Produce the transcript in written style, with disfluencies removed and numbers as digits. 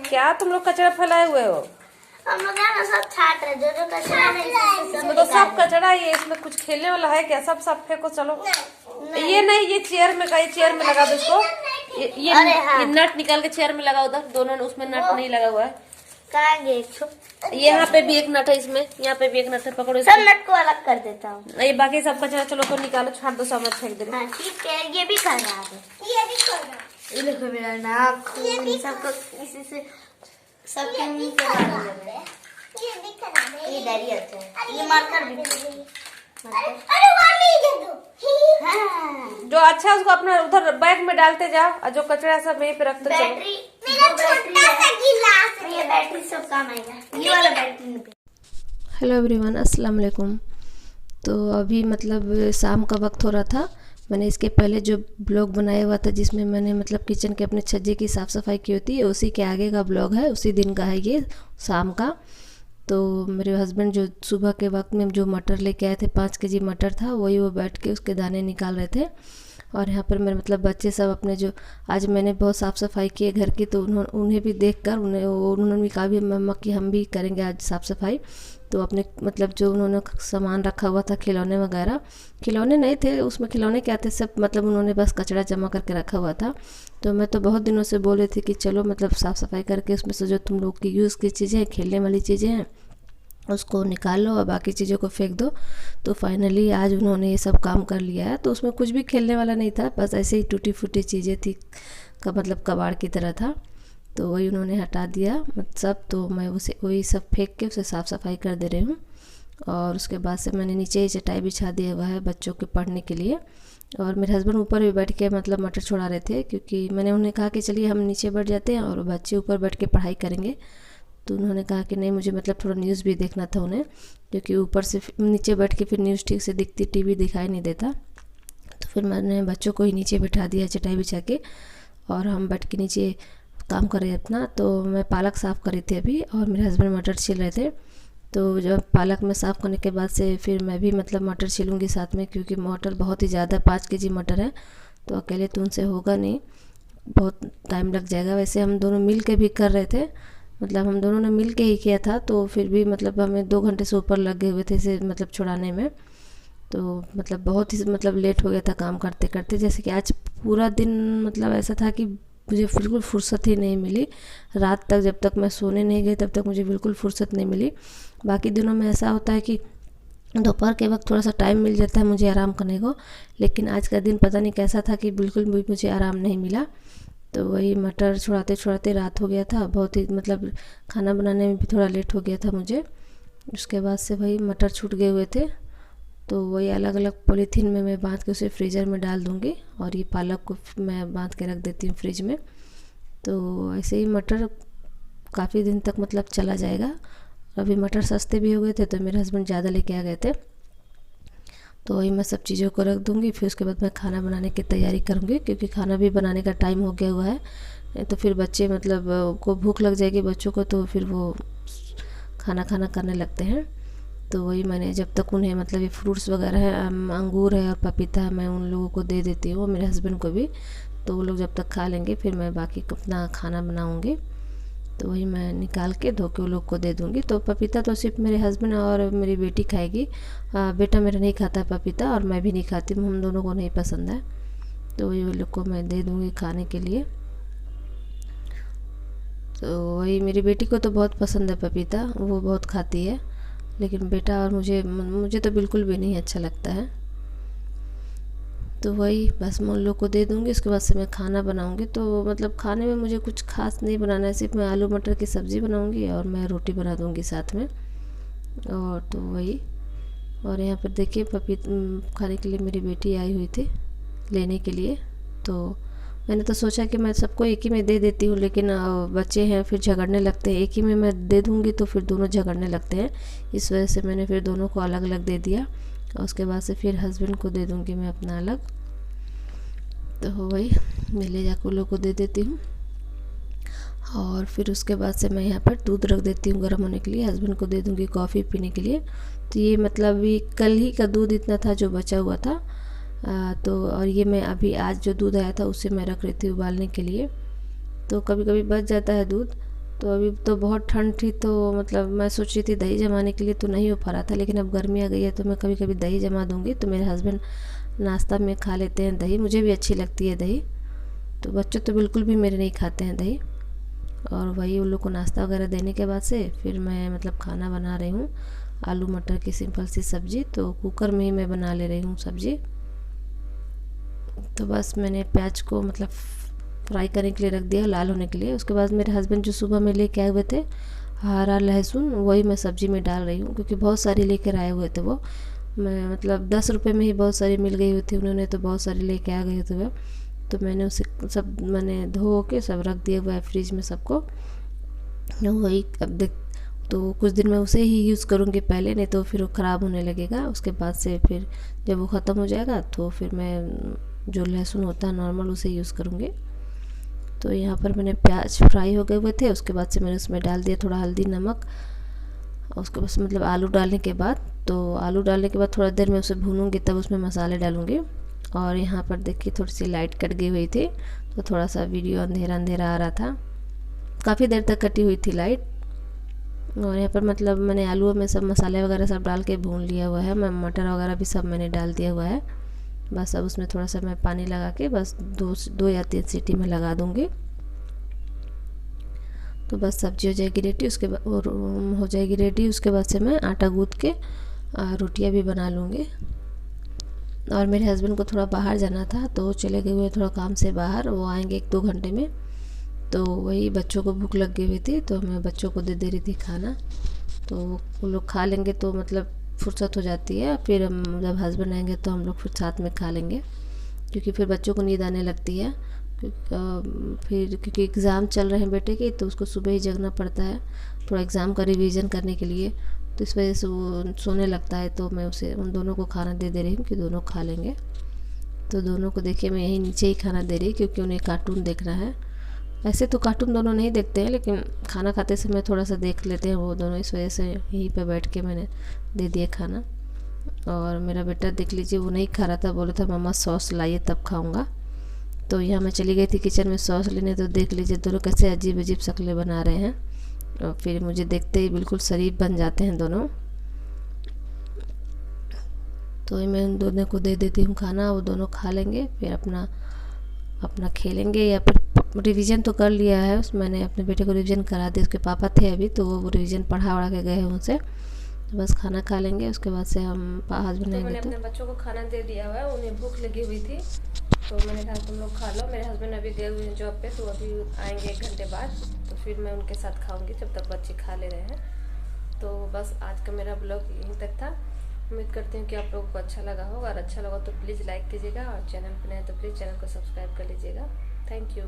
क्या तुम लोग कचरा फैलाए हुए हो? हम लोग यहाँ सब छाट रहे, जो कचरा है इसमें तो सब कचरा ही है, इसमें कुछ खेलने वाला है क्या? सब सब फेंको चलो। ये नहीं, ये चेयर में का, चेयर में लगा दो इसको। ये नट निकाल के चेयर में लगा, उधर दोनों उसमें नट नहीं लगा हुआ है। यहाँ पे भी एक नट है, इसमें यहाँ पे भी एक नट है, पकड़ो। सब नट को अलग कर देता हूँ। ये बाकी सब कचरा चलो तो निकालो, छाट दो, सब फेंक दे। ठीक है, ये भी कर रहा है, ये भी कर रहा है। ये देखो मेरा नाक, सबको इसी से सबके मुंह पे मार देते हैं। ये भी करा दे, ये डरी होता है, ये मारकर भी। अरे मम्मी दे दो। हाँ। जो अच्छा उसको अपना उधर बैग में डालते जाओ, और जो कचरा सब यहीं पे रखते जाओ। बैटरी, मेरा छोटा सा गिलास है, ये बैटरी सब काम आएगा, ये वाला बैटरी। हेलो एवरीवन, अस्सलाम वालेकुम। तो अभी मतलब शाम का वक्त हो रहा था। मैंने इसके पहले जो ब्लॉग बनाया हुआ था, जिसमें मैंने मतलब किचन के अपने छज्जे की साफ़ सफाई की होती है, उसी के आगे का ब्लॉग है, उसी दिन का है ये, शाम का। तो मेरे हस्बैंड जो सुबह के वक्त में जो मटर लेके आए थे, 5 केजी मटर था, वही वो बैठ के उसके दाने निकाल रहे थे। और यहाँ पर मेरे मतलब बच्चे सब अपने जो आज मैंने बहुत साफ़ सफाई की है घर की, तो उन्हें भी देखकर उन्होंने भी कहा भी मम्मा कि हम भी करेंगे आज साफ़ सफाई। तो अपने मतलब जो उन्होंने सामान रखा हुआ था, खिलौने वगैरह, खिलौने नहीं थे उसमें, खिलौने क्या थे सब, मतलब उन्होंने बस कचरा जमा करके रखा हुआ था। तो मैं तो बहुत दिनों से बोल रही थी कि चलो मतलब साफ़ सफाई करके उसमें से जो तुम लोग की यूज़ की चीज़ें हैं, खेलने वाली चीज़ें हैं, उसको निकाल लो और बाकी चीज़ों को फेंक दो। तो फाइनली आज उन्होंने ये सब काम कर लिया है। तो उसमें कुछ भी खेलने वाला नहीं था, बस ऐसे ही टूटी फूटी चीज़ें थी, का मतलब कबाड़ की तरह था। तो वही उन्होंने हटा दिया सब। तो मैं उसे वही सब फेंक के उसे साफ़ सफाई कर दे रही हूँ। और उसके बाद से मैंने नीचे ही चटाई बिछा दिया हुआ है बच्चों के पढ़ने के लिए। और मेरे हस्बैंड ऊपर भी बैठ के मतलब मटर छुड़ा रहे थे, क्योंकि मैंने उन्हें कहा कि चलिए हम नीचे बैठ जाते हैं और बच्चे ऊपर बैठ के पढ़ाई करेंगे। तो उन्होंने कहा कि नहीं, मुझे मतलब थोड़ा न्यूज़ भी देखना था उन्हें, क्योंकि ऊपर से नीचे बैठ के फिर न्यूज़ ठीक से दिखती, टीवी दिखाई नहीं देता। तो फिर मैंने बच्चों को ही नीचे बिठा दिया चटाई बिछा के, और हम बैठ के नीचे काम कर रहे अपना। तो मैं पालक साफ़ कर रही थी अभी, और मेरे हस्बैंड मटर छील रहे थे। तो जब पालक में साफ़ करने के बाद से फिर मैं भी मतलब मटर छीलूँगी साथ में, क्योंकि मटर बहुत ही ज़्यादा 5 केजी मटर है, तो अकेले तो उनसे होगा नहीं, बहुत टाइम लग जाएगा। वैसे हम दोनों मिल के भी कर रहे थे, मतलब हम दोनों ने मिल के ही किया था, तो फिर भी मतलब हमें 2 घंटे से ऊपर लगे हुए थे इसे मतलब छुड़ाने में। तो मतलब बहुत ही मतलब लेट हो गया था काम करते करते। जैसे कि आज पूरा दिन मतलब ऐसा था कि मुझे बिल्कुल फुर्सत ही नहीं मिली। रात तक जब तक मैं सोने नहीं गई तब तक मुझे बिल्कुल फुर्सत नहीं मिली। बाकी दिनों में ऐसा होता है कि दोपहर के वक्त थोड़ा सा टाइम मिल जाता है मुझे आराम करने को, लेकिन आज का दिन पता नहीं कैसा था कि बिल्कुल भी मुझे आराम नहीं मिला। तो वही मटर छुड़ाते छुड़ाते रात हो गया था, बहुत ही मतलब खाना बनाने में भी थोड़ा लेट हो गया था मुझे। उसके बाद से वही मटर छूट गए हुए थे, तो वही अलग अलग पॉलीथीन में मैं बांध के उसे फ्रीज़र में डाल दूँगी, और ये पालक को मैं बांध के रख देती हूँ फ्रिज में। तो ऐसे ही मटर काफ़ी दिन तक मतलब चला जाएगा। अभी मटर सस्ते भी हो गए थे, तो मेरे हस्बैंड ज़्यादा लेके आ गए थे। तो वही मैं सब चीज़ों को रख दूँगी, फिर उसके बाद मैं खाना बनाने की तैयारी करूँगी, क्योंकि खाना भी बनाने का टाइम हो गया हुआ है। तो फिर बच्चे मतलब को भूख लग जाएगी बच्चों को, तो फिर वो खाना करने लगते हैं। तो वही मैंने जब तक उन्हें मतलब ये फ्रूट्स वगैरह है, अंगूर है और पपीता है, मैं उन लोगों को दे देती हूँ, मेरे हस्बैंड को भी। तो वो लोग जब तक खा लेंगे फिर मैं बाकी अपना खाना बनाऊँगी। तो वही मैं निकाल के धो के वो लोग को दे दूँगी। तो पपीता तो सिर्फ मेरे हस्बैंड और मेरी बेटी खाएगी, बेटा मेरा नहीं खाता पपीता, और मैं भी नहीं खाती हूँ, हम दोनों को नहीं पसंद है। तो वही वो लोग को मैं दे दूँगी खाने के लिए। तो वही मेरी बेटी को तो बहुत पसंद है पपीता, वो बहुत खाती है, लेकिन बेटा और मुझे तो बिल्कुल भी नहीं अच्छा लगता है। तो वही बस मैं उन लोग को दे दूँगी। उसके बाद से मैं खाना बनाऊँगी। तो मतलब खाने में मुझे कुछ खास नहीं बनाना है, सिर्फ मैं आलू मटर की सब्ज़ी बनाऊँगी और मैं रोटी बना दूँगी साथ में। और तो वही, और यहाँ पर देखिए खाने के लिए मेरी बेटी आई हुई थी लेने के लिए। तो मैंने तो सोचा कि मैं सबको एक ही में दे देती हूँ, लेकिन बच्चे हैं फिर झगड़ने लगते हैं। एक ही में मैं दे दूँगी तो फिर दोनों झगड़ने लगते हैं, इस वजह से मैंने फिर दोनों को अलग अलग दे दिया। और उसके बाद से फिर हस्बैंड को दे दूँगी मैं अपना अलग। तो वही मैं ले जाकर लोगों को दे देती हूँ। और फिर उसके बाद से मैं यहाँ पर दूध रख देती हूँ गर्म होने के लिए, हस्बैंड को दे दूँगी कॉफ़ी पीने के लिए। तो ये मतलब ये कल ही का दूध इतना था जो बचा हुआ था। तो और ये मैं अभी आज जो दूध आया था उसे मैं रख रही थी उबालने के लिए। तो कभी कभी बच जाता है दूध, तो अभी तो बहुत ठंड थी, तो मतलब मैं सोच रही थी दही जमाने के लिए, तो नहीं हो पा रहा था। लेकिन अब गर्मी आ गई है तो मैं कभी कभी दही जमा दूँगी। तो मेरे हस्बैंड नाश्ता में खा लेते हैं दही, मुझे भी अच्छी लगती है दही। तो बच्चे तो बिल्कुल भी मेरे नहीं खाते हैं दही। और वही उन लोग को नाश्ता वगैरह देने के बाद से फिर मैं मतलब खाना बना रही हूँ, आलू मटर की सिंपल सी सब्ज़ी। तो कुकर में ही मैं बना ले रही हूँ सब्ज़ी। तो बस मैंने प्याज को मतलब फ्राई करने के लिए रख दिया, लाल होने के लिए। उसके बाद मेरे हस्बैंड जो सुबह में लेके आए हुए थे हरा लहसुन, वही मैं सब्ज़ी में डाल रही हूँ, क्योंकि बहुत सारी लेकर आए हुए थे वो। मैं मतलब 10 रुपये में ही बहुत सारी मिल गई हुई थी, उन्होंने तो बहुत सारी लेके आ गए थे वह। तो मैंने उसे सब मैंने धो के सब रख दिया हुआ है फ्रिज में सबको। वही अब देख, तो कुछ दिन मैं उसे ही यूज़ करूँगी पहले, नहीं तो फिर वो ख़राब होने लगेगा। उसके बाद से फिर जब वो ख़त्म हो जाएगा तो फिर मैं जो लहसुन होता है नॉर्मल उसे यूज़ करूँगी। तो यहाँ पर मैंने प्याज फ्राई हो गए हुए थे, उसके बाद से मैंने उसमें डाल दिया थोड़ा हल्दी नमक। उसके बाद मतलब आलू डालने के बाद, तो आलू डालने के बाद थोड़ा देर मैं उसे भूनूंगी, तब उसमें मसाले डालूंगी। और यहाँ पर देखिए थोड़ी सी लाइट कट गई हुई थी, तो थोड़ा सा वीडियो अंधेरा अंधेरा आ रहा था। काफ़ी देर तक कटी हुई थी लाइट। और यहाँ पर मतलब मैंने आलू में सब मसाले वगैरह सब डाल के भून लिया हुआ है। मैं मटर वगैरह भी सब मैंने डाल दिया हुआ है। बस अब उसमें थोड़ा सा मैं पानी लगा के बस 2 या 3 सीटी में लगा दूँगी। तो बस सब्जी हो जाएगी रेडी। उसके बाद हो जाएगी रेडी, उसके बाद से मैं आटा गूँथ के रोटियाँ भी बना लूँगी। और मेरे हस्बैंड को थोड़ा बाहर जाना था, तो वो चले गए हुए थोड़ा काम से बाहर, वो आएंगे 1-2 घंटे में। तो वही बच्चों को भूख लग गई हुई थी, तो मैं बच्चों को दे रही थी खाना। तो वो लोग खा लेंगे तो मतलब फुर्सत हो जाती है। फिर हम जब हस्बैंड आएंगे तो हम लोग फिर साथ में खा लेंगे, क्योंकि फिर बच्चों को नींद आने लगती है। फिर क्योंकि एग्ज़ाम चल रहे हैं बेटे के, तो उसको सुबह ही जगना पड़ता है थोड़ा एग्ज़ाम का रिवीजन करने के लिए। तो इस वजह से वो सोने लगता है। तो मैं उसे उन दोनों को खाना दे रही हूँ कि दोनों खा लेंगे। तो दोनों को देखिए मैं यहीं नीचे ही खाना दे रही, क्योंकि उन्हें कार्टून देखना है। ऐसे तो कार्टून दोनों नहीं देखते हैं, लेकिन खाना खाते समय थोड़ा सा देख लेते हैं वो दोनों, इस वजह से यहीं पे बैठ के मैंने दे दिया खाना। और मेरा बेटा देख लीजिए वो नहीं खा रहा था, बोला था मम्मा सॉस लाइए तब खाऊंगा। तो यहाँ मैं चली गई थी किचन में सॉस लेने, तो देख लीजिए दोनों कैसे अजीब अजीब शक्लें बना रहे हैं। और फिर मुझे देखते ही बिल्कुल शरीफ बन जाते हैं दोनों। तो मैं उन दोनों को दे देती हूँ खाना, वो दोनों खा लेंगे, फिर अपना खेलेंगे। या फिर रिवीजन तो कर लिया है, मैंने अपने बेटे को रिवीजन करा दिया। उसके पापा थे अभी, तो वो रिवीजन पढ़ा के गए हैं उनसे। तो बस खाना खा लेंगे, उसके बाद से हम हस्बैंड आएंगे। मैंने अपने बच्चों को खाना दे दिया हुआ है, उन्हें भूख लगी हुई थी, तो मैंने कहा तुम लोग खा लो। मेरे हस्बैंड अभी गए हुए हैं जॉब पे, तो अभी आएंगे 1 घंटे बाद, तो फिर मैं उनके साथ खाऊंगी जब तक बच्चे खा ले रहे हैं। तो बस आज का मेरा ब्लॉग यहीं तक था। उम्मीद करती हूँ कि आप लोगों को अच्छा लगा होगा। और अच्छा लगा तो प्लीज़ लाइक कीजिएगा, और चैनल पर नए तो प्लीज़ चैनल को सब्सक्राइब कर लीजिएगा। Thank you.